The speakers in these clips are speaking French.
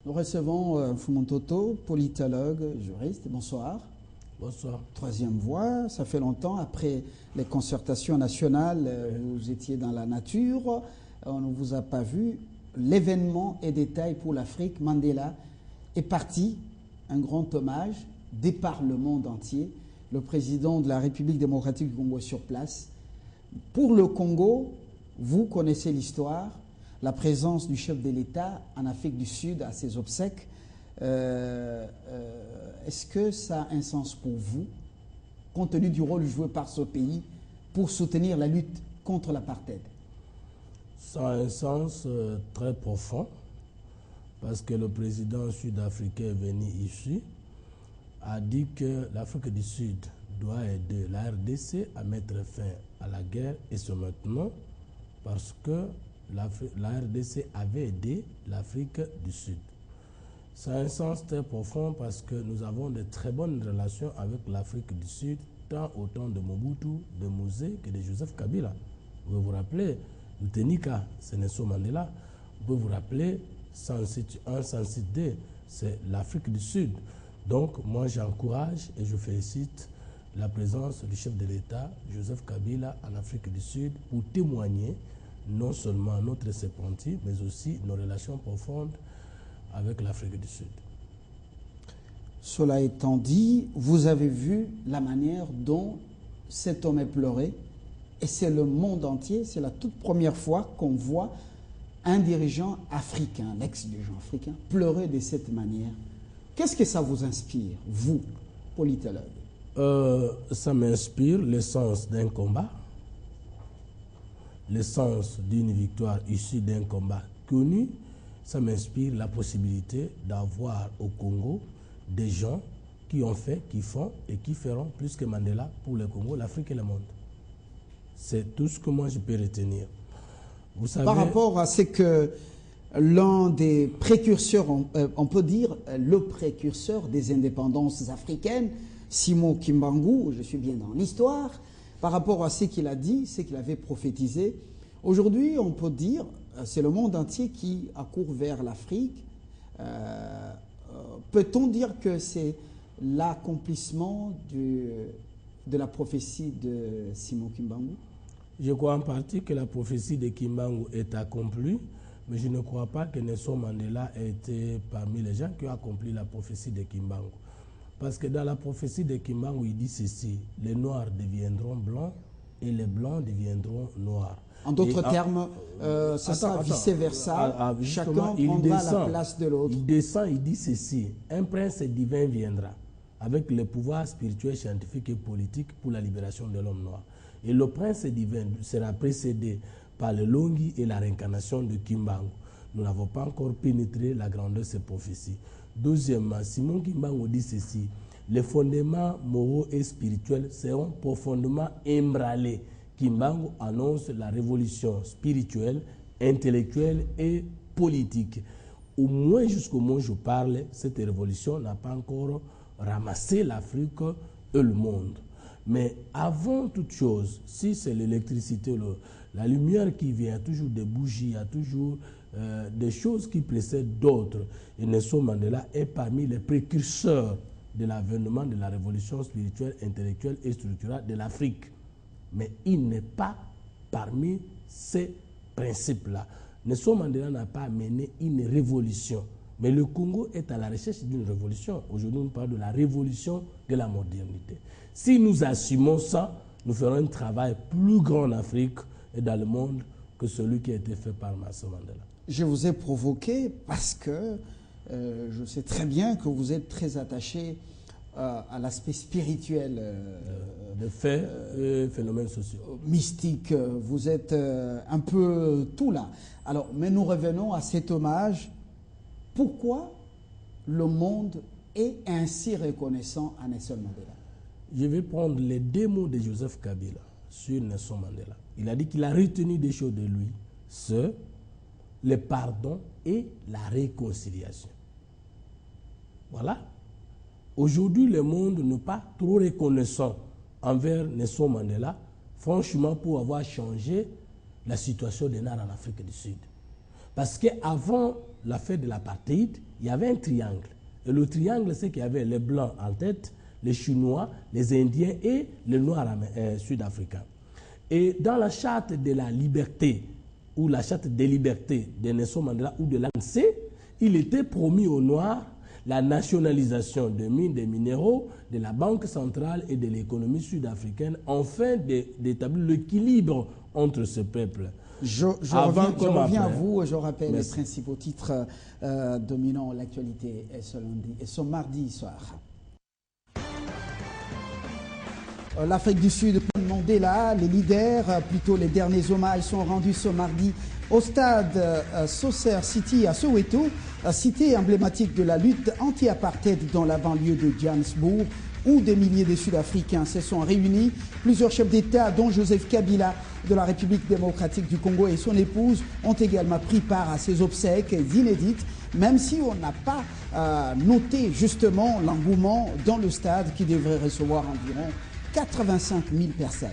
Nous recevons Fumontoto, politologue, juriste. Bonsoir. Bonsoir. Troisième voix, ça fait longtemps, après les concertations nationales, vous étiez dans la nature, on ne vous a pas vu. L'événement est détail pour l'Afrique. Mandela est parti, un grand hommage, départ le monde entier. Le président de la République démocratique du Congo est sur place. Pour le Congo, vous connaissez l'histoire, la présence du chef de l'État en Afrique du Sud à ses obsèques. Est-ce que ça a un sens pour vous, compte tenu du rôle joué par ce pays pour soutenir la lutte contre l'apartheid? Ça a un sens très profond, parce que le président sud-africain est venu ici, a dit que l'Afrique du Sud doit aider la RDC à mettre fin à la guerre, et ce maintenant, parce que la RDC avait aidé l'Afrique du Sud. Ça a un sens très profond parce que nous avons de très bonnes relations avec l'Afrique du Sud, tant au temps de Mobutu, de Mosé que de Joseph Kabila. Vous pouvez vous rappeler, Lutenika, c'est Nelson Mandela. Vous pouvez vous rappeler, sans citer, c'est l'Afrique du Sud. Donc, moi, j'encourage et je félicite la présence du chef de l'État, Joseph Kabila, en Afrique du Sud, pour témoigner non seulement notre sépantie, mais aussi nos relations profondes avec l'Afrique du Sud. Cela étant dit, vous avez vu la manière dont cet homme est pleuré, et c'est le monde entier, c'est la toute première fois qu'on voit un dirigeant africain, l'ex-dirigeant africain, pleurer de cette manière. Qu'est-ce que ça vous inspire, vous, politologue? Ça m'inspire l'essence d'un combat, l'essence d'une victoire issue d'un combat connu. Ça m'inspire la possibilité d'avoir au Congo des gens qui ont fait, qui font et qui feront plus que Mandela pour le Congo, l'Afrique et le monde. C'est tout ce que moi je peux retenir. Vous savez, par rapport à ce que l'un des précurseurs, on peut dire le précurseur des indépendances africaines, Simon Kimbangu, je suis bien dans l'histoire, par rapport à ce qu'il a dit, ce qu'il avait prophétisé, aujourd'hui on peut dire, c'est le monde entier qui accourt vers l'Afrique. Peut-on dire que c'est l'accomplissement de la prophétie de Simon Kimbangu? Je crois en partie que la prophétie de Kimbangu est accomplie, mais je ne crois pas que Nelson Mandela ait été parmi les gens qui ont accompli la prophétie de Kimbangu. Parce que dans la prophétie de Kimbangu, il dit ceci: les Noirs deviendront blancs et les Blancs deviendront noirs. En d'autres termes, ça sera vice-versa, chacun prendra la place de l'autre. Il descend, il dit ceci: un prince divin viendra avec le pouvoir spirituel, scientifique et politique pour la libération de l'homme noir. Et le prince divin sera précédé par le Longi et la réincarnation de Kimbangu. Nous n'avons pas encore pénétré la grandeur de ces prophéties. Deuxièmement, Simon Kimbangu dit ceci: les fondements moraux et spirituels seront profondément ébranlés. Kimbangu annonce la révolution spirituelle, intellectuelle et politique. Au moins jusqu'au moment où je parle, cette révolution n'a pas encore ramassé l'Afrique et le monde. Mais avant toute chose, si c'est l'électricité, la lumière qui vient, il y a toujours des bougies, il y a toujours des choses qui précèdent d'autres. Et Nelson Mandela est parmi les précurseurs de l'avènement de la révolution spirituelle, intellectuelle et structurelle de l'Afrique. Mais il n'est pas parmi ces principes-là. Nelson Mandela n'a pas mené une révolution. Mais le Congo est à la recherche d'une révolution. Aujourd'hui, nous parlons de la révolution de la modernité. Si nous assumons ça, nous ferons un travail plus grand en Afrique et dans le monde que celui qui a été fait par Nelson Mandela. Je vous ai provoqué parce que je sais très bien que vous êtes très attaché à l'aspect spirituel. De faits et phénomènes sociaux. Mystique, vous êtes un peu tout là. Alors, mais nous revenons à cet hommage. Pourquoi le monde est ainsi reconnaissant à Nelson Mandela? Je vais prendre les deux mots de Joseph Kabila sur Nelson Mandela. Il a dit qu'il a retenu des choses de lui, c'est le pardon et la réconciliation. Voilà. Aujourd'hui, le monde n'est pas trop reconnaissant envers Nelson Mandela, franchement, pour avoir changé la situation des Noirs en Afrique du Sud. Parce qu'avant l'affaire de l'apartheid, il y avait un triangle. Et le triangle, c'est qu'il y avait les Blancs en tête, les Chinois, les Indiens et les Noirs sud-africains. Et dans la charte de la liberté, ou la charte des libertés de Nelson Mandela ou de l'ANC, il était promis aux Noirs la nationalisation des mines, des minéraux, de la Banque centrale et de l'économie sud-africaine, afin d'établir l'équilibre entre ce peuple. Je reviens à vous, je rappelle les principaux titres dominant l'actualité et ce mardi soir. L'Afrique du Sud, Mandela, les leaders, plutôt les derniers hommages sont rendus ce mardi au stade Saucer City à Soweto, cité emblématique de la lutte anti-apartheid dans la banlieue de Johannesburg, où des milliers de Sud-Africains se sont réunis. Plusieurs chefs d'État, dont Joseph Kabila de la République démocratique du Congo et son épouse, ont également pris part à ces obsèques inédites, même si on n'a pas noté justement l'engouement dans le stade qui devrait recevoir environ 85 000 personnes.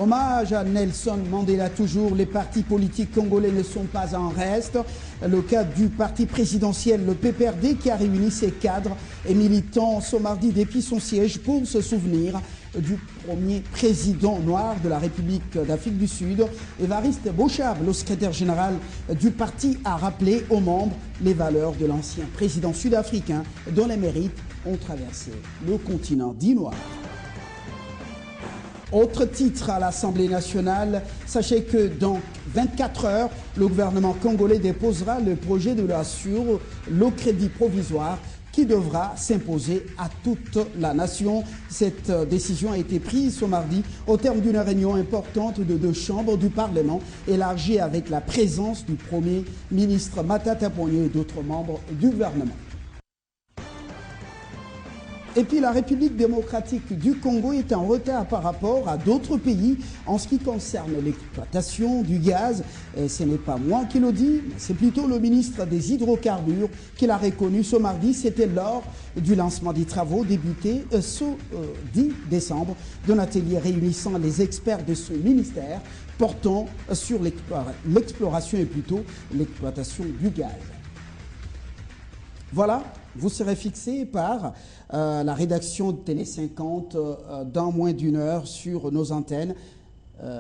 Hommage à Nelson Mandela toujours, les partis politiques congolais ne sont pas en reste. Le cas du parti présidentiel, le PPRD, qui a réuni ses cadres et militants ce mardi depuis son siège pour se souvenir du premier président noir de la République d'Afrique du Sud. Évariste Bochab, le secrétaire général du parti, a rappelé aux membres les valeurs de l'ancien président sud-africain dont les mérites ont traversé le continent dit noir. Autre titre à l'Assemblée nationale, sachez que dans 24 heures, le gouvernement congolais déposera le projet de loi sur le crédit provisoire qui devra s'imposer à toute la nation. Cette décision a été prise ce mardi au terme d'une réunion importante de 2 chambres du Parlement, élargie avec la présence du Premier ministre Matata Ponyo et d'autres membres du gouvernement. Et puis la République démocratique du Congo est en retard par rapport à d'autres pays en ce qui concerne l'exploitation du gaz. Et ce n'est pas moi qui le dis, c'est plutôt le ministre des Hydrocarbures qui l'a reconnu ce mardi. C'était lors du lancement des travaux débutés ce 10 décembre d'un atelier réunissant les experts de ce ministère portant sur l'exploration et plutôt l'exploitation du gaz. Voilà, vous serez fixé par la rédaction de Télé 50 dans moins d'une heure sur nos antennes.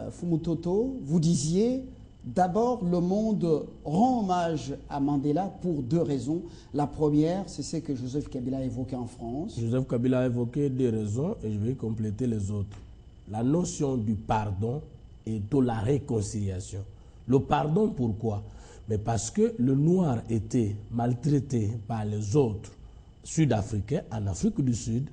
Fumutoto, vous disiez, d'abord, le monde rend hommage à Mandela pour 2 raisons. La première, c'est ce que Joseph Kabila a évoqué en France. Joseph Kabila a évoqué 2 raisons et je vais compléter les autres. La notion du pardon et de la réconciliation. Le pardon, pourquoi ? Mais parce que le noir était maltraité par les autres Sud-Africains en Afrique du Sud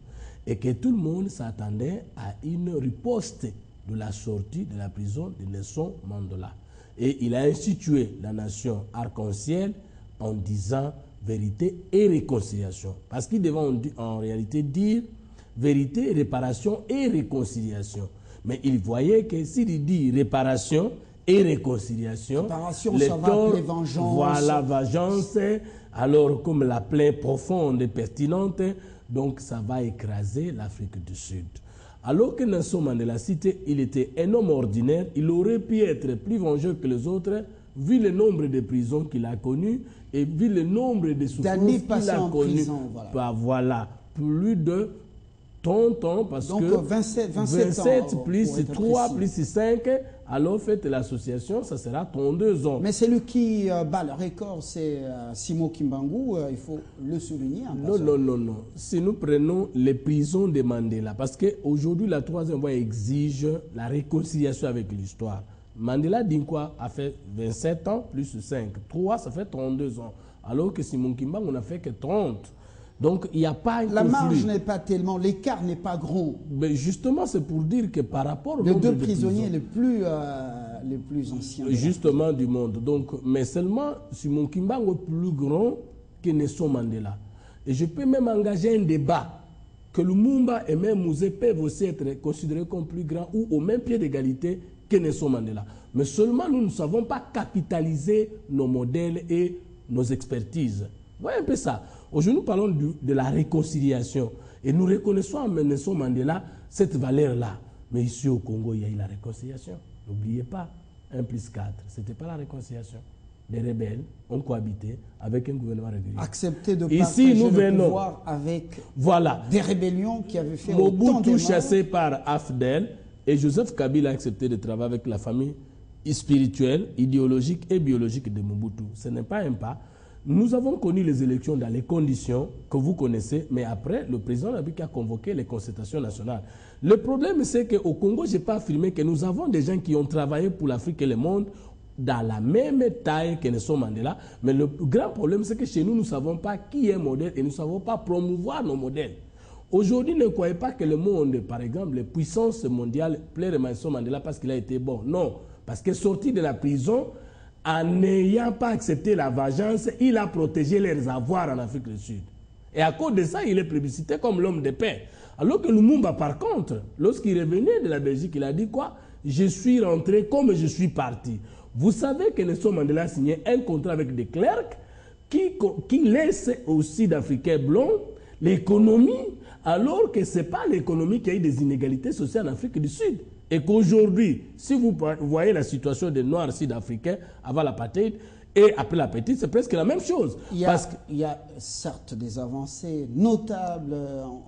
et que tout le monde s'attendait à une riposte de la sortie de la prison de Nelson Mandela. Et il a institué la nation arc-en-ciel en disant vérité et réconciliation. Parce qu'il devait en réalité dire vérité, réparation et réconciliation. Mais il voyait que s'il dit réparation et réconciliation, réparation, ça va appeler vengeance. Voilà, vengeance. Alors, comme la plaie profonde et pertinente, donc ça va écraser l'Afrique du Sud. Alors que Nelson Mandela, il était un homme ordinaire, il aurait pu être plus vengeur que les autres, vu le nombre de prisons qu'il a connues et vu le nombre de souffrances qu'il a connues. Voilà, plus de 30 ans, parce donc, que 27 plus 3 plus 5, alors faites l'association, ça sera 32 ans. Mais celui qui bat le record, c'est Simon Kimbangu, il faut le souligner. Non. Si nous prenons les prisons de Mandela, parce qu'aujourd'hui, la 3e voie exige la réconciliation avec l'histoire. Mandela Dinkwa a fait 27 ans, plus 5. 3, ça fait 32 ans. Alors que Simon Kimbangu n'a fait que 30. Donc, il n'y a pas un La marge n'est pas tellement, l'écart n'est pas grand. Mais justement, c'est pour dire que par rapport aux 2 prisonniers les plus anciens. Justement, du monde. Donc, mais seulement, Simon Kimbangu est plus grand que Nelson Mandela. Et je peux même engager un débat que Lumumba et même Mouzé peuvent aussi être considérés comme plus grands ou au même pied d'égalité que Nelson Mandela. Mais seulement, nous ne savons pas capitaliser nos modèles et nos expertises. Vous voyez un peu ça. Aujourd'hui, nous parlons de la réconciliation. Et nous reconnaissons en Nelson Mandela cette valeur-là. Mais ici au Congo, il y a eu la réconciliation. N'oubliez pas. 1 plus 4. Ce n'était pas la réconciliation. Des rebelles ont cohabité avec un gouvernement régulier. Accepter de Ici, nous partager venons, le pouvoir avec des rébellions qui avaient fait autant de Mobutu mal. chassé par AFDEL et Joseph Kabila a accepté de travailler avec la famille spirituelle, idéologique et biologique de Mobutu. Ce n'est pas un pas. Nous avons connu les élections dans les conditions que vous connaissez, mais après, le président Nabiki a convoqué les concertations nationales. Le problème, c'est qu'au Congo, je n'ai pas affirmé que nous avons des gens qui ont travaillé pour l'Afrique et le monde dans la même taille que Nelson Mandela, mais le grand problème, c'est que chez nous, nous ne savons pas qui est modèle et nous ne savons pas promouvoir nos modèles. Aujourd'hui, ne croyez pas que le monde, par exemple, les puissances mondiales plairent Nelson Mandela parce qu'il a été bon. Non, parce que sorti de la prison, en n'ayant pas accepté la vengeance, il a protégé leurs avoirs en Afrique du Sud. Et à cause de ça, il est plébiscité comme l'homme de paix. Alors que Lumumba, par contre, lorsqu'il revenait de la Belgique, il a dit quoi? Je suis rentré comme je suis parti. Vous savez que Nelson Mandela a signé un contrat avec des clercs qui laisse aux Sud-Africains blancs l'économie, alors que ce n'est pas l'économie qui a eu des inégalités sociales en Afrique du Sud. Et qu'aujourd'hui, si vous voyez la situation des Noirs sud-africains avant l'apartheid et après l'apartheid, c'est presque la même chose. Il y a certes des avancées notables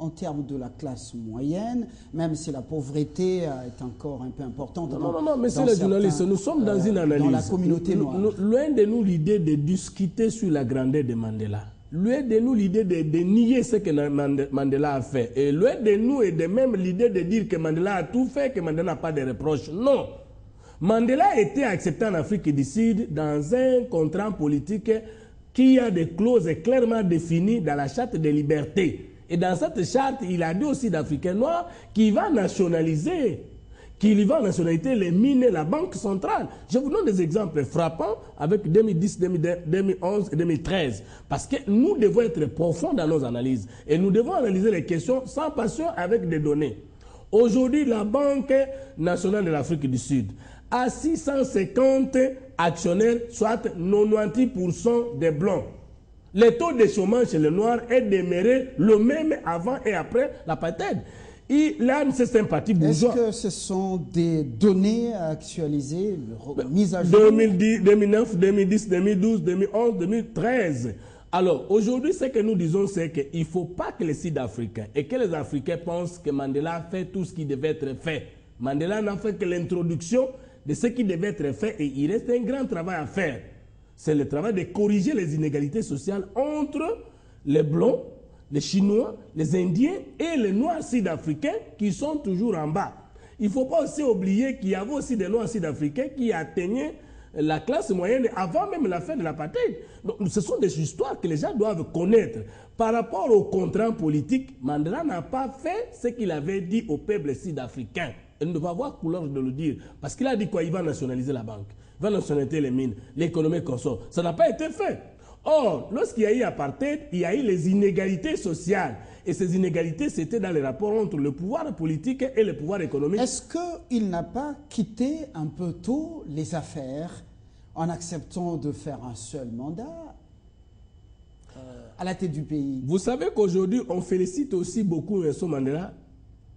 en termes de la classe moyenne, même si la pauvreté est encore un peu importante. Non, monsieur le journaliste, nous sommes dans une analyse. Dans la communauté noire. Loin de nous l'idée de discuter sur la grandeur de Mandela. Loin de nous l'idée de nier ce que Mandela a fait. Et loin de nous et de même l'idée de dire que Mandela a tout fait, que Mandela n'a pas de reproches. Non. Mandela a été accepté en Afrique du Sud dans un contrat politique qui a des clauses clairement définies dans la charte des libertés. Et dans cette charte, il a dit aux Sud-Africains noirs qu'il va nationaliser, qu'il va nationaliser les mines et la banque centrale. Je vous donne des exemples frappants avec 2010, 2011 et 2013. Parce que nous devons être profonds dans nos analyses. Et nous devons analyser les questions sans passion avec des données. Aujourd'hui, la Banque nationale de l'Afrique du Sud a 650 actionnaires, soit 98% des blancs. Le taux de chômage chez les Noirs est demeuré le même avant et après l'apartheid. Là, c'est un parti bourgeois. Est-ce que ce sont des données actualisées, mises à jour? 2010, 2009, 2010, 2012, 2011, 2013. Alors, aujourd'hui, ce que nous disons, c'est qu'il ne faut pas que les Sud-Africains et que les Africains pensent que Mandela a fait tout ce qui devait être fait. Mandela n'a fait que l'introduction de ce qui devait être fait et il reste un grand travail à faire. C'est le travail de corriger les inégalités sociales entre les Blancs, les Chinois, les Indiens et les Noirs sud-africains qui sont toujours en bas. Il ne faut pas aussi oublier qu'il y avait aussi des Noirs sud-africains qui atteignaient la classe moyenne avant même la fin de l'apartheid. Donc, ce sont des histoires que les gens doivent connaître. Par rapport au contrat politique, Mandela n'a pas fait ce qu'il avait dit au peuple sud-africain. Et nous devons avoir couleur de le dire. Parce qu'il a dit quoi? Il va nationaliser la banque, il va nationaliser les mines, l'économie consort. Ça n'a pas été fait. Or, lorsqu'il y a eu apartheid, il y a eu les inégalités sociales. Et ces inégalités, c'était dans les rapports entre le pouvoir politique et le pouvoir économique. Est-ce qu'il n'a pas quitté un peu tôt les affaires en acceptant de faire un seul mandat à la tête du pays? Vous savez qu'aujourd'hui, on félicite aussi beaucoup Nelson Mandela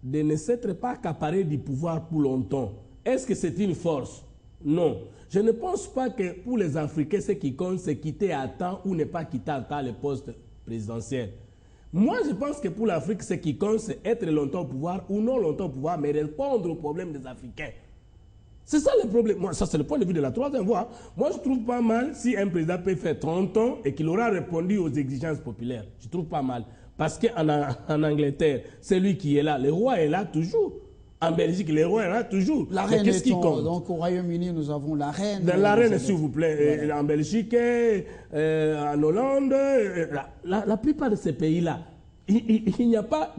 de ne s'être pas accaparé du pouvoir pour longtemps. Est-ce que c'est une force? Non. Je ne pense pas que pour les Africains, ce qui compte, c'est quitter à temps ou ne pas quitter à temps le poste présidentiel. Moi, je pense que pour l'Afrique, ce qui compte, c'est être longtemps au pouvoir ou non longtemps au pouvoir, mais répondre aux problèmes des Africains. C'est ça le problème. Moi, ça, c'est le point de vue de la troisième voie. Moi, je trouve pas mal si un président peut faire 30 ans et qu'il aura répondu aux exigences populaires. Je trouve pas mal. Parce qu'en Angleterre, c'est lui qui est là. Le roi est là toujours. En Belgique, le roi est là toujours. La reine qu'est-ce qui compte? Donc au Royaume-Uni, nous avons la reine. Dans la reine, s'il vous plaît. Ouais. En Belgique, en Hollande, la plupart de ces pays-là, il n'y a pas...